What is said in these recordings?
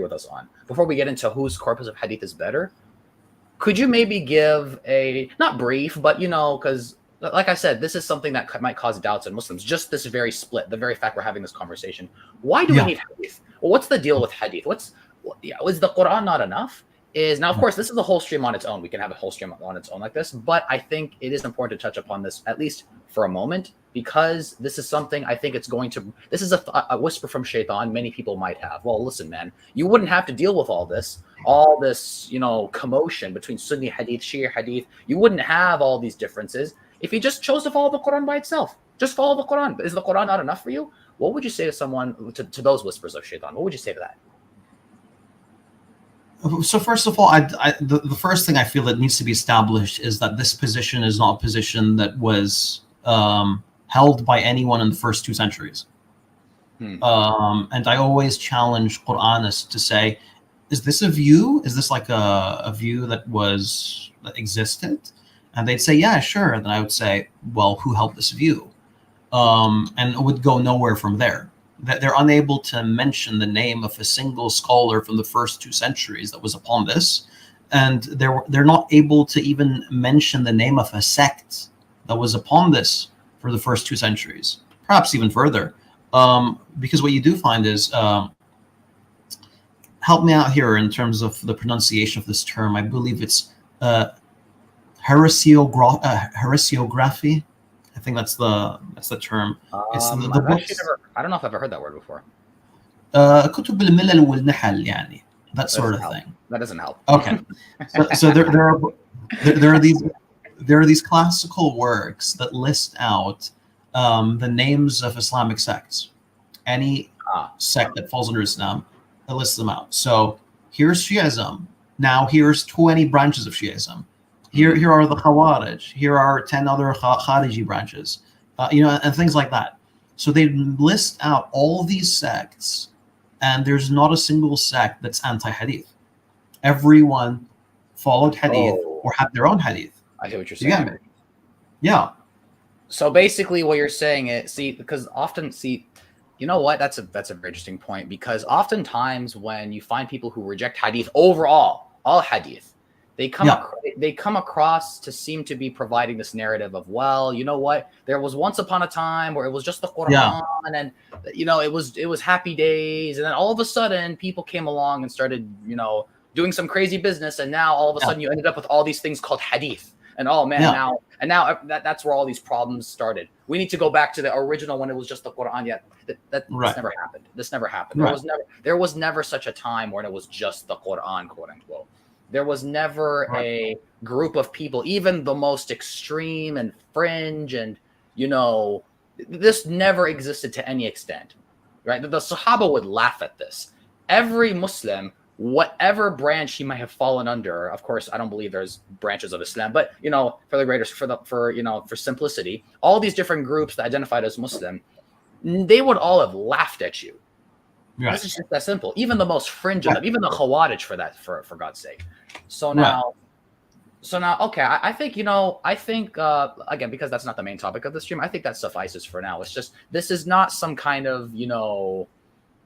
with us on. Before we get into whose corpus of hadith is better, could you maybe give a, not brief, but because like I said, this is something that might cause doubts in Muslims. Just this very split, the very fact we're having this conversation. Why do we need hadith? Well, what's the deal with hadith? Is the Quran not enough? Now, of course, this is a whole stream on its own. We can have a whole stream on its own like this, but I think it is important to touch upon this at least for a moment, because this is something I think this is a whisper from shaitan many people might have. Well, listen, man, you wouldn't have to deal with all this commotion between Sunni hadith, Shia hadith. You wouldn't have all these differences if you just chose to follow the Quran by itself. Just follow the Quran. Is the Quran not enough for you? What would you say to someone, to those whispers of shaitan? What would you say to that? So first of all, the first thing I feel that needs to be established is that this position is not a position that was held by anyone in the first 2 centuries. And I always challenge Quranists to say, is this a view? Is this like a view that existed? And they'd say, yeah, sure. And then I would say, well, who held this view? And it would go nowhere from there. That they're unable to mention the name of a single scholar from the first 2 centuries that was upon this, and they're not able to even mention the name of a sect that was upon this for the first 2 centuries, perhaps even further. Because what you do find is, help me out here in terms of the pronunciation of this term. I believe it's heresiography. I think that's the term. It's the books. I don't know if I've ever heard that word before. كتب الملل والنحل يعني, that sort of thing. That doesn't help. Okay, so there are these classical works that list out the names of Islamic sects. Any sect that falls under Islam, it lists them out. So here's Shi'ism. Now here's 20 branches of Shi'ism. Here are the Khawarij. Here are 10 other Khariji branches, and things like that. So they list out all these sects, and there's not a single sect that's anti-hadith. Everyone followed hadith or had their own hadith. I hear what you're saying. Yeah. So basically, what you're saying is, because often, you know what? That's a very interesting point, because oftentimes when you find people who reject hadith overall, all hadith, they come across to seem to be providing this narrative of, well, you know what? There was once upon a time where it was just the Quran, and it was happy days, and then all of a sudden people came along and started doing some crazy business, and now all of a sudden you ended up with all these things called hadith, and now that's where all these problems started. We need to go back to the original when it was just the Quran. This never happened. This never happened. Right. There was never such a time when it was just the Quran, quote unquote. There was never a group of people, even the most extreme and fringe, and this never existed to any extent, right? The Sahaba would laugh at this. Every Muslim, whatever branch he might have fallen under, of course, I don't believe there's branches of Islam, but for simplicity, all these different groups that identified as Muslim, they would all have laughed at you. Right. This is just that simple. Even the most fringe of them, even the Khawarij, for God's sake. So now, okay, I think again, because that's not the main topic of the stream, I think that suffices for now. It's just, this is not some kind of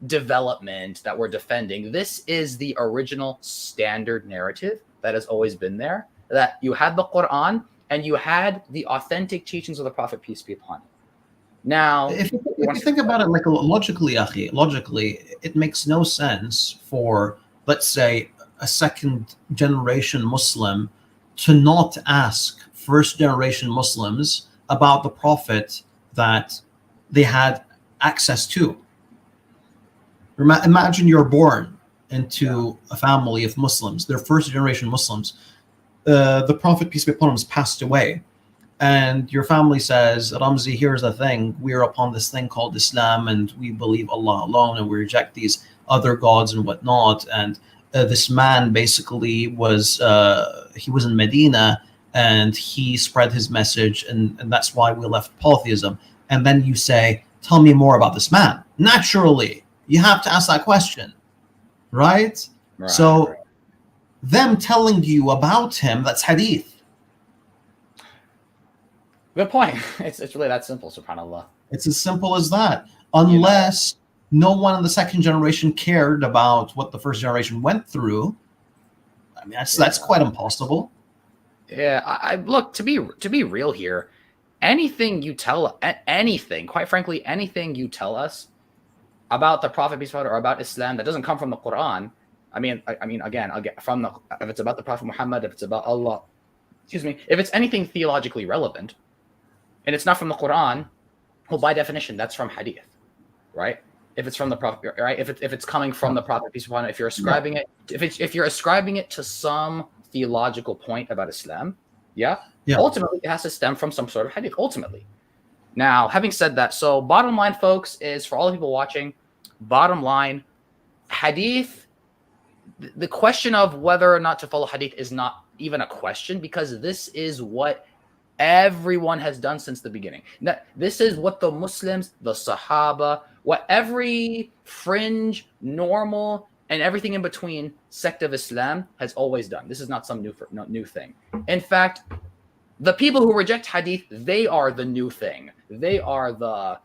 development that we're defending. This is the original standard narrative that has always been there. That you had the Quran and you had the authentic teachings of the Prophet, peace be upon him. Now, if you think about it, like logically, it makes no sense for, let's say, a second generation Muslim to not ask first generation Muslims about the Prophet that they had access to. Imagine you're born into a family of Muslims. They're first generation Muslims. The Prophet, peace be upon him, has passed away. And your family says, Ramzi, here's the thing. We're upon this thing called Islam, and we believe Allah alone, and we reject these other gods and whatnot. And this man basically he was in Medina, and he spread his message, and that's why we left polytheism. And then you say, tell me more about this man. Naturally, you have to ask that question, right? So them telling you about him, that's hadith. Good point. It's really that simple, subhanAllah. It's as simple as that. Unless no one in the second generation cared about what the first generation went through. I mean, that's quite impossible. Yeah, I look, to be real here, anything you tell anything, quite frankly, anything you tell us about the Prophet peace be upon him, or about Islam that doesn't come from the Quran. I mean, again, I'll get from the if it's about the Prophet Muhammad, if it's about Allah, excuse me, if it's anything theologically relevant, and it's not from the Quran, well, by definition, that's from Hadith, right? If it's from the Prophet, right? If it's coming from the Prophet peace be upon him, if you're ascribing it, if you're ascribing it to some theological point about Islam, yeah, ultimately it has to stem from some sort of Hadith. Ultimately, now having said that, so bottom line, folks, is for all the people watching, bottom line, Hadith. The question of whether or not to follow Hadith is not even a question, because this is what everyone has done since the beginning. This is what the Muslims, the Sahaba, what every fringe, normal, and everything in between sect of Islam has always done. This is not some new thing. In fact, the people who reject Hadith, they are the new thing. They are the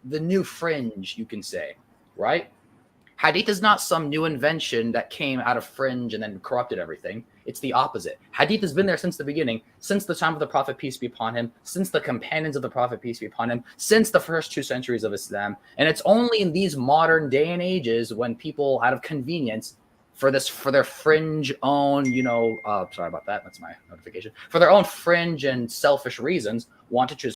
new fringe, you can say, right? Hadith is not some new invention that came out of fringe and then corrupted everything. It's the opposite. Hadith has been there since the beginning, since the time of the Prophet, peace be upon him, since the companions of the Prophet, peace be upon him, since the first 2 centuries of Islam. And it's only in these modern day and ages when people, out of convenience, for their fringe own, sorry about that, that's my notification, for their own fringe and selfish reasons, want to choose